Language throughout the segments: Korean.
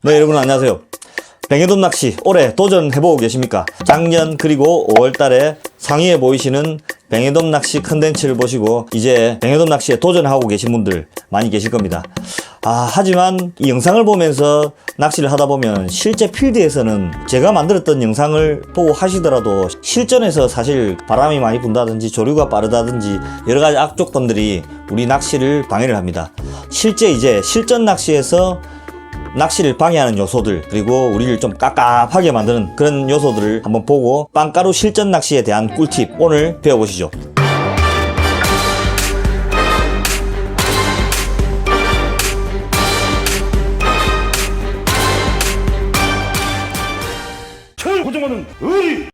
네, 여러분 안녕하세요. 뱅에돔 낚시 올해 도전해보고 계십니까? 작년 그리고 5월달에 상위에 보이시는 뱅에돔 낚시 컨텐츠를 보시고 이제 뱅에돔 낚시에 도전하고 계신 분들 많이 계실 겁니다. 하지만 이 영상을 보면서 낚시를 하다 보면 실제 필드에서는 제가 만들었던 영상을 보고 하시더라도 실전에서 사실 바람이 많이 분다든지 조류가 빠르다든지 여러가지 악조건들이 우리 낚시를 방해를 합니다. 실제 이제 실전 낚시에서 낚시를 방해하는 요소들, 그리고 우리를 좀 깝깝하게 만드는 그런 요소들을 한번 보고 빵가루 실전 낚시에 대한 꿀팁 오늘 배워보시죠. 고정하는 의리.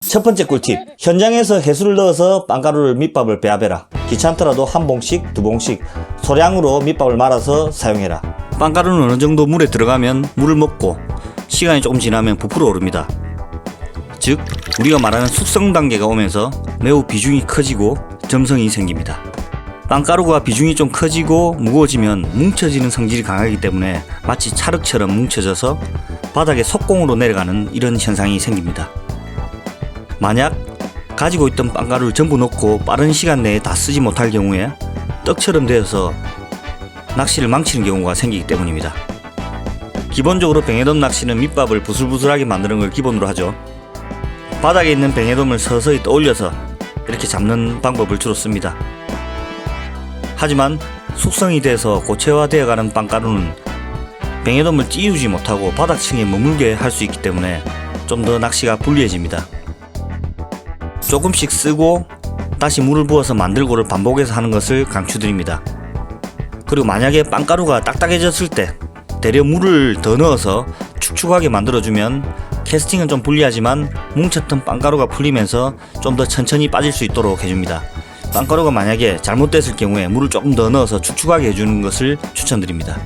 첫 번째 꿀팁, 현장에서 해수를 넣어서 빵가루를 밑밥을 배합해라. 귀찮더라도 한 봉씩, 두 봉씩 소량으로 밑밥을 말아서 사용해라. 빵가루는 어느 정도 물에 들어가면 물을 먹고 시간이 조금 지나면 부풀어 오릅니다. 즉 우리가 말하는 숙성 단계가 오면서 매우 비중이 커지고 점성이 생깁니다. 빵가루가 비중이 좀 커지고 무거워지면 뭉쳐지는 성질이 강하기 때문에 마치 찰흙처럼 뭉쳐져서 바닥에 속공으로 내려가는 이런 현상이 생깁니다. 만약 가지고 있던 빵가루를 전부 넣고 빠른 시간 내에 다 쓰지 못할 경우에 떡처럼 되어서 낚시를 망치는 경우가 생기기 때문입니다. 기본적으로 뱅에돔 낚시는 밑밥을 부슬부슬하게 만드는 걸 기본으로 하죠. 바닥에 있는 뱅에돔을 서서히 떠올려서 이렇게 잡는 방법을 주로 씁니다. 하지만 숙성이 돼서 고체화되어가는 빵가루는 뱅에돔을 찌우지 못하고 바닥층에 머물게 할 수 있기 때문에 좀 더 낚시가 불리해집니다. 조금씩 쓰고 다시 물을 부어서 만들고를 반복해서 하는 것을 강추드립니다. 그리고 만약에 빵가루가 딱딱해졌을 때 대려 물을 더 넣어서 축축하게 만들어주면 캐스팅은 좀 불리하지만 뭉쳤던 빵가루가 풀리면서 좀 더 천천히 빠질 수 있도록 해줍니다. 빵가루가 만약에 잘못됐을 경우에 물을 조금 더 넣어서 축축하게 해주는 것을 추천드립니다.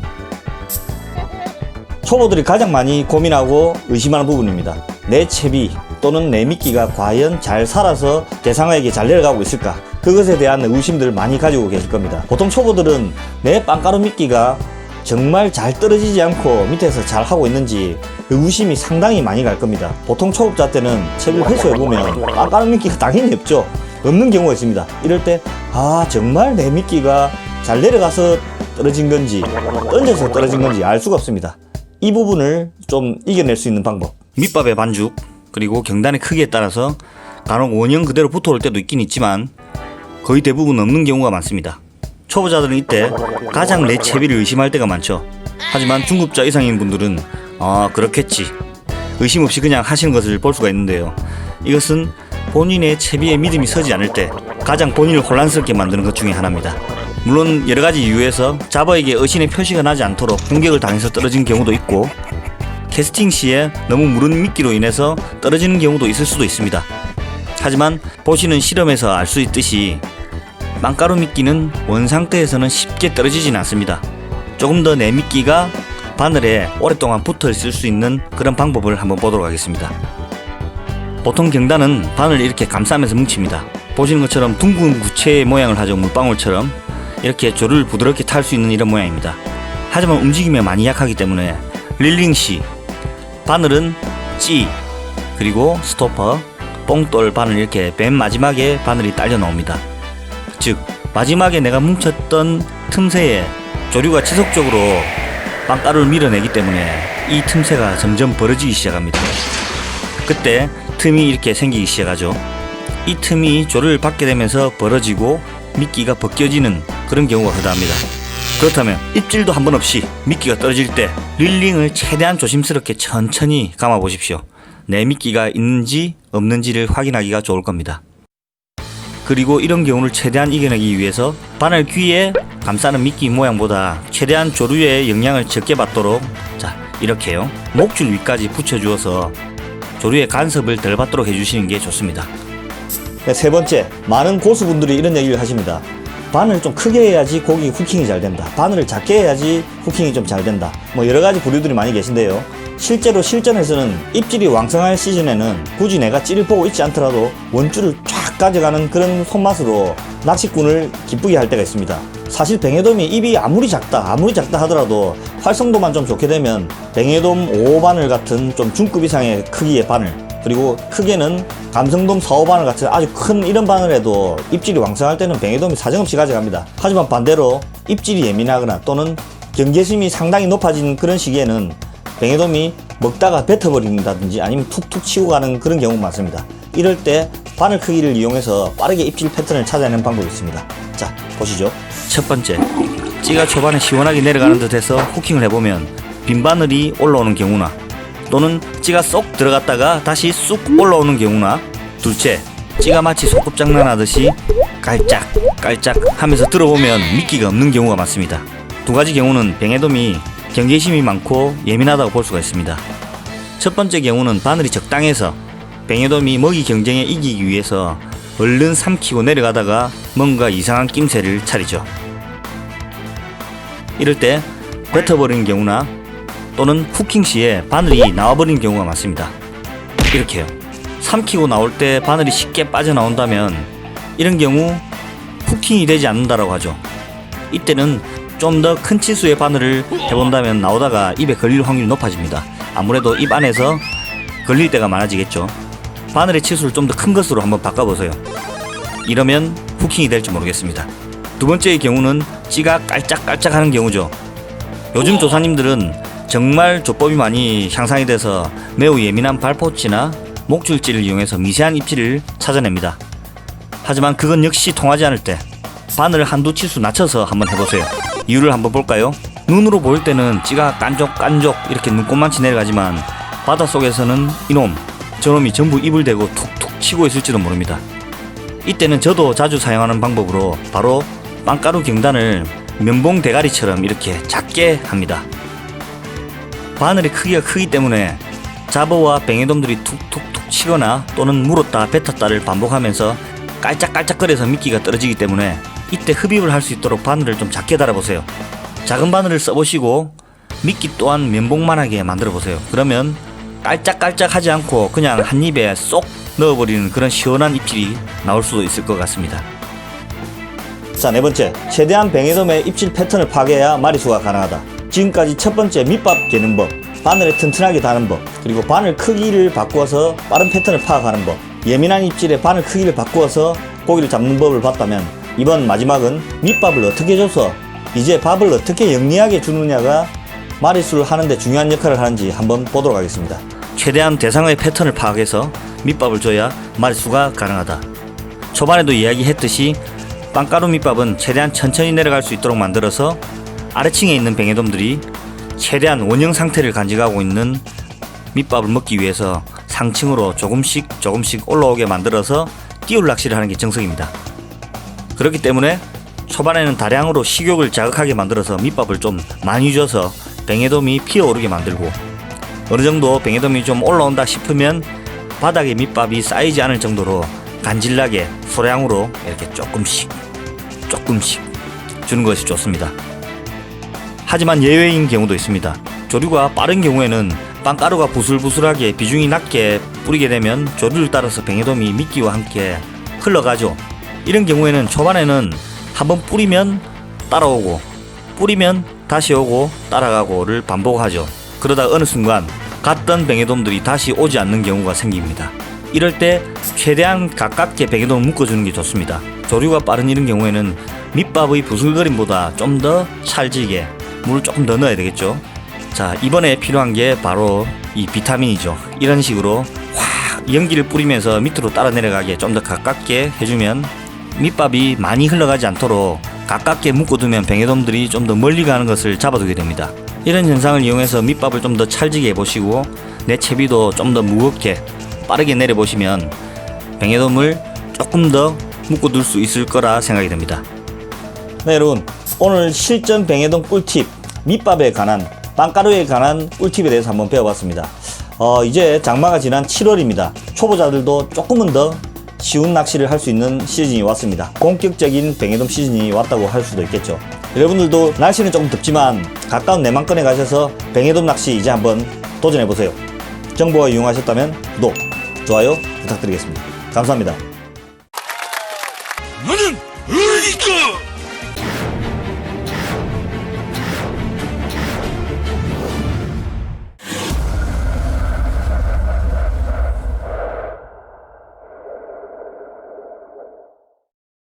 초보들이 가장 많이 고민하고 의심하는 부분입니다. 내 채비 또는 내 미끼가 과연 잘 살아서 대상어에게 잘 내려가고 있을까? 그것에 대한 의심들을 많이 가지고 계실 겁니다. 보통 초보들은 내 빵가루 미끼가 정말 잘 떨어지지 않고 밑에서 잘 하고 있는지 의구심이 상당히 많이 갈 겁니다. 보통 초급자 때는 채비를 회수해보면 빵가루 미끼가 당연히 없죠. 없는 경우가 있습니다. 이럴 때 정말 내 미끼가 잘 내려가서 떨어진 건지 던져서 떨어진 건지 알 수가 없습니다. 이 부분을 좀 이겨낼 수 있는 방법, 밑밥의 반죽 그리고 경단의 크기에 따라서 간혹 원형 그대로 붙어올 때도 있긴 있지만 거의 대부분 없는 경우가 많습니다. 초보자들은 이때 가장 내 채비를 의심할 때가 많죠. 하지만 중급자 이상인 분들은 그렇겠지 의심 없이 그냥 하시는 것을 볼 수가 있는데요. 이것은 본인의 채비에 믿음이 서지 않을 때 가장 본인을 혼란스럽게 만드는 것 중에 하나입니다. 물론 여러가지 이유에서 잡어에게 의심의 표시가 나지 않도록 공격을 당해서 떨어진 경우도 있고 캐스팅 시에 너무 무른 미끼로 인해서 떨어지는 경우도 있을 수도 있습니다. 하지만 보시는 실험에서 알 수 있듯이 빵가루 미끼는 원상태에서는 쉽게 떨어지진 않습니다. 조금 더 내 미끼가 바늘에 오랫동안 붙어 있을 수 있는 그런 방법을 한번 보도록 하겠습니다. 보통 경단은 바늘을 이렇게 감싸면서 뭉칩니다. 보시는 것처럼 둥근 구체의 모양을 하죠. 물방울처럼 이렇게 조류를 부드럽게 탈 수 있는 이런 모양입니다. 하지만 움직임이 많이 약하기 때문에 릴링 시 바늘은 찌 그리고 스토퍼 뽕돌 바늘 이렇게 맨 마지막에 바늘이 딸려 나옵니다. 즉 마지막에 내가 뭉쳤던 틈새에 조류가 지속적으로 빵가루를 밀어내기 때문에 이 틈새가 점점 벌어지기 시작합니다. 그때 틈이 이렇게 생기기 시작하죠. 이 틈이 조류를 받게 되면서 벌어지고 미끼가 벗겨지는 그런 경우가 허다합니다. 그렇다면 입질도 한 번 없이 미끼가 떨어질 때 릴링을 최대한 조심스럽게 천천히 감아 보십시오. 내 미끼가 있는지 없는지를 확인하기가 좋을 겁니다. 그리고 이런 경우를 최대한 이겨내기 위해서 바늘 귀에 감싸는 미끼 모양보다 최대한 조류의 영향을 적게 받도록 이렇게요. 목줄 위까지 붙여주어서 조류의 간섭을 덜 받도록 해주시는 게 좋습니다. 세 번째, 많은 고수분들이 이런 얘기를 하십니다. 바늘을 좀 크게 해야지 고기 후킹이 잘 된다. 바늘을 작게 해야지 후킹이 좀 잘 된다. 여러가지 부류들이 많이 계신데요. 실제로 실전에서는 입질이 왕성할 시즌에는 굳이 내가 찌를 보고 있지 않더라도 원줄을 쫙 가져가는 그런 손맛으로 낚시꾼을 기쁘게 할 때가 있습니다. 사실 뱅에돔이 입이 아무리 작다 하더라도 활성도만 좀 좋게 되면 뱅에돔 5호 바늘 같은 좀 중급 이상의 크기의 바늘, 그리고 크게는 감성돔 4호 바늘 같은 아주 큰 이런 바늘에도 입질이 왕성할 때는 뱅에돔이 사정없이 가져갑니다. 하지만 반대로 입질이 예민하거나 또는 경계심이 상당히 높아진 그런 시기에는 뱅에돔이 먹다가 뱉어버린다든지 아니면 툭툭 치고 가는 그런 경우가 많습니다. 이럴 때 바늘 크기를 이용해서 빠르게 입질 패턴을 찾아내는 방법이 있습니다. 자, 보시죠. 첫 번째, 찌가 초반에 시원하게 내려가는 듯해서 후킹을 해보면 빈 바늘이 올라오는 경우나, 또는 찌가 쏙 들어갔다가 다시 쑥 올라오는 경우나, 둘째, 찌가 마치 소꿉장난 하듯이 깔짝깔짝 하면서 들어보면 미끼가 없는 경우가 많습니다. 두 가지 경우는 뱅에돔이 경계심이 많고 예민하다고 볼 수가 있습니다. 첫 번째 경우는 바늘이 적당해서 뱅에돔이 먹이 경쟁에 이기기 위해서 얼른 삼키고 내려가다가 뭔가 이상한 낌새를 차리죠. 이럴 때 뱉어버리는 경우나 또는 후킹 시에 바늘이 나와버리는 경우가 많습니다. 이렇게요. 삼키고 나올 때 바늘이 쉽게 빠져나온다면 이런 경우 후킹이 되지 않는다라고 하죠. 이때는 좀 더 큰 치수의 바늘을 해본다면 나오다가 입에 걸릴 확률이 높아집니다. 아무래도 입 안에서 걸릴 때가 많아지겠죠. 바늘의 치수를 좀 더 큰 것으로 한번 바꿔보세요. 이러면 후킹이 될지 모르겠습니다. 두 번째의 경우는 찌가 깔짝깔짝 하는 경우죠. 요즘 조사님들은 정말 조법이 많이 향상이 돼서 매우 예민한 발포치나 목줄질을 이용해서 미세한 입질을 찾아냅니다. 하지만 그건 역시 통하지 않을 때 바늘을 한두 치수 낮춰서 한번 해보세요. 이유를 한번 볼까요? 눈으로 보일 때는 찌가 깐족깐족 이렇게 눈꽃만치 내려가지만 바닷속에서는 이놈 저놈이 전부 입을 대고 툭툭 치고 있을지도 모릅니다. 이때는 저도 자주 사용하는 방법으로 바로 빵가루 경단을 면봉 대가리처럼 이렇게 작게 합니다. 바늘의 크기가 크기 때문에 잡어와 뱅에돔들이 툭툭툭 치거나 또는 물었다 뱉었다를 반복하면서 깔짝깔짝거려서 미끼가 떨어지기 때문에 이때 흡입을 할 수 있도록 바늘을 좀 작게 달아보세요. 작은 바늘을 써보시고 미끼 또한 면봉만하게 만들어보세요. 그러면 깔짝깔짝 하지 않고 그냥 한 입에 쏙 넣어버리는 그런 시원한 입질이 나올 수도 있을 것 같습니다. 자, 네 번째, 최대한 뱅에돔의 입질 패턴을 파괴해야 마리수가 가능하다. 지금까지 첫 번째 밑밥 개는 법, 바늘에 튼튼하게 다는 법, 그리고 바늘 크기를 바꾸어서 빠른 패턴을 파악하는 법, 예민한 입질에 바늘 크기를 바꾸어서 고기를 잡는 법을 봤다면 이번 마지막은 밑밥을 어떻게 줘서 이제 밥을 어떻게 영리하게 주느냐가 마리수를 하는데 중요한 역할을 하는지 한번 보도록 하겠습니다. 최대한 대상의 패턴을 파악해서 밑밥을 줘야 마리수가 가능하다. 초반에도 이야기했듯이 빵가루 밑밥은 최대한 천천히 내려갈 수 있도록 만들어서 아래층에 있는 뱅에돔들이 최대한 원형 상태를 간직하고 있는 밑밥을 먹기 위해서 상층으로 조금씩 올라오게 만들어서 띄울 낚시를 하는 게 정석입니다. 그렇기 때문에 초반에는 다량으로 식욕을 자극하게 만들어서 밑밥을 좀 많이 줘서 뱅에돔이 피어오르게 만들고, 어느 정도 뱅에돔이 좀 올라온다 싶으면 바닥에 밑밥이 쌓이지 않을 정도로 간질나게 소량으로 이렇게 조금씩 주는 것이 좋습니다. 하지만 예외인 경우도 있습니다. 조류가 빠른 경우에는 빵가루가 부슬부슬하게 비중이 낮게 뿌리게 되면 조류를 따라서 뱅에돔이 미끼와 함께 흘러가죠. 이런 경우에는 초반에는 한번 뿌리면 따라오고 뿌리면 다시 오고 따라가고를 반복하죠. 그러다 어느 순간 갔던 뱅에돔들이 다시 오지 않는 경우가 생깁니다. 이럴 때 최대한 가깝게 뱅에돔을 묶어주는 게 좋습니다. 조류가 빠른 이런 경우에는 밑밥의 부슬거림보다 좀 더 찰지게 물을 조금 더 넣어야 되겠죠. 자, 이번에 필요한 게 바로 이 비타민이죠. 이런 식으로 확 연기를 뿌리면서 밑으로 따라 내려가게 좀 더 가깝게 해주면 밑밥이 많이 흘러가지 않도록 가깝게 묶어두면 뱅에돔들이 좀 더 멀리 가는 것을 잡아두게 됩니다. 이런 현상을 이용해서 밑밥을 좀 더 찰지게 해보시고 내 채비도 좀 더 무겁게 빠르게 내려보시면 뱅에돔을 조금 더 묶어둘 수 있을 거라 생각이 됩니다. 네, 여러분, 오늘 실전 뱅에돔 꿀팁, 밑밥에 관한, 빵가루에 관한 꿀팁에 대해서 한번 배워봤습니다. 이제 장마가 지난 7월입니다. 초보자들도 조금은 더 쉬운 낚시를 할 수 있는 시즌이 왔습니다. 본격적인 뱅에돔 시즌이 왔다고 할 수도 있겠죠. 여러분들도 날씨는 조금 덥지만 가까운 내만권에 가셔서 뱅에돔 낚시 이제 한번 도전해보세요. 정보가 유용하셨다면 구독, 좋아요 부탁드리겠습니다. 감사합니다.